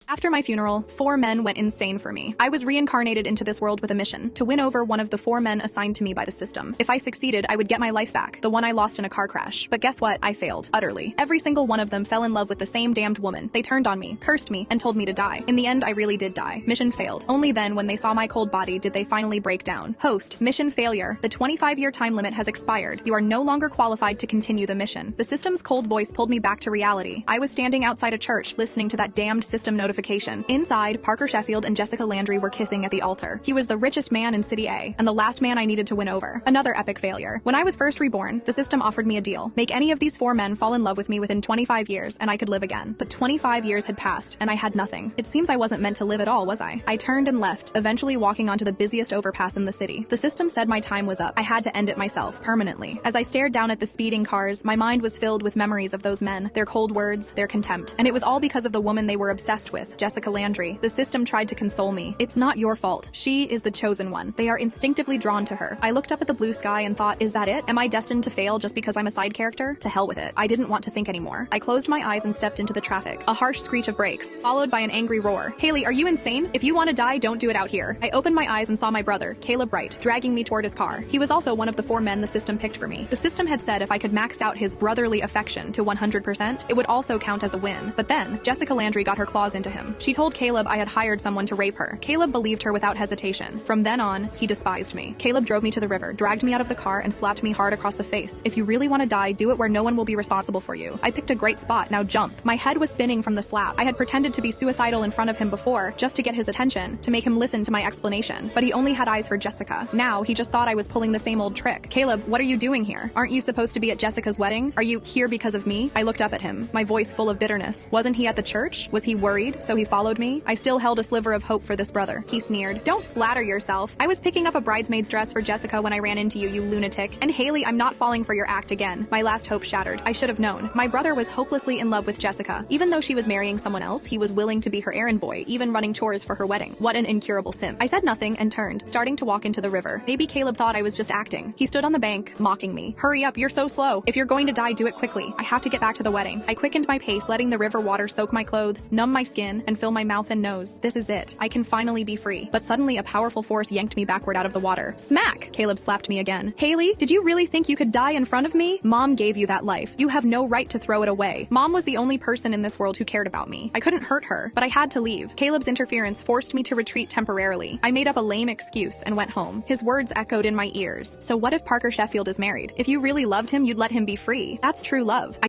After my funeral, 4 men went insane for me. I was reincarnated into this world with a mission, to win over one of the 4 men assigned to me by the system. If I succeeded, I would get my life back, the one I lost in a car crash. But guess what? I failed, utterly. Every single one of them fell in love with the same damned woman. They turned on me, cursed me, and told me to die. In the end, I really did die. Mission failed. Only then, when they saw my cold body, did they finally break down. Host, mission failure. The 25-year time limit has expired. You are no longer qualified to continue the mission. The system's cold voice pulled me back to reality. I was standing outside a church, listening to that damned system notification. Inside, Parker Sheffield and Jessica Landry were kissing at the altar. He was the richest man in City A, and the last man I needed to win over. Another epic failure. When I was first reborn, the system offered me a deal. Make any of these 4 men fall in love with me within 25 years, and I could live again. But 25 years had passed, and I had nothing. It seems I wasn't meant to live at all, was I? I turned and left, eventually walking onto the busiest overpass in the city. The system said my time was up. I had to end it myself, permanently. As I stared down at the speeding cars, my mind was filled with memories of those men, their cold words, their contempt. And it was all because of the woman they were obsessed with, Jessica Landry. The system tried to console me. It's not your fault. She is the chosen one. They are instinctively drawn to her. I looked up at the blue sky and thought, is that it? Am I destined to fail just because I'm a side character? To hell with it. I didn't want to think anymore. I closed my eyes and stepped into the traffic. A harsh screech of brakes, followed by an angry roar. Haley, are you insane? If you want to die, don't do it out here. I opened my eyes and saw my brother, Caleb Wright, dragging me toward his car. He was also one of the 4 men the system picked for me. The system had said if I could max out his brotherly affection to 100%, it would also count as a win. But then, Jessica Landry got her claws into him. She told Caleb I had hired someone to rape her. Caleb believed her without hesitation. From then on, he despised me. Caleb drove me to the river, dragged me out of the car, and slapped me hard across the face. If you really want to die, do it where no one will be responsible for you. I picked a great spot, now jump. My head was spinning from the slap. I had pretended to be suicidal in front of him before, just to get his attention, to make him listen to my explanation. But he only had eyes for Jessica. Now, he just thought I was pulling the same old trick. Caleb, what are you doing here? Aren't you supposed to be at Jessica's wedding? Are you here because of me? I looked up at him, my voice full of bitterness. Wasn't he at the church? Was he worried, so he followed me? I still held a sliver of hope for this brother. He sneered. Don't flatter yourself. I was picking up a bridesmaid's dress for Jessica when I ran into you, you lunatic. And Haley, I'm not falling for your act again. My last hope shattered. I should have known. My brother was hopelessly in love with Jessica. Even though she was marrying someone else, he was willing to be her errand boy, even running chores for her wedding. What an incurable simp. I said nothing and turned, starting to walk into the river. Maybe Caleb thought I was just acting. He stood on the bank, mocking me. Hurry up, you're so slow. If you're going to die, do it quickly. I have to get back to the wedding. I quickened my pace, letting the river water soak my clothes, numb my skin, and fill my mouth and nose. This is it. I can finally be free. But suddenly a powerful force yanked me backward out of the water. Smack! Caleb slapped me again. Haley, did you really think you could die in front of me? Mom gave you that life. You have no right to throw it away. Mom was the only person in this world who cared about me. I couldn't hurt her, but I had to leave. Caleb's interference forced me to retreat temporarily. I made up a lame excuse and went home. His words echoed in my ears. So what if Parker Sheffield is married? If you really loved him, you'd let him be free. That's true love.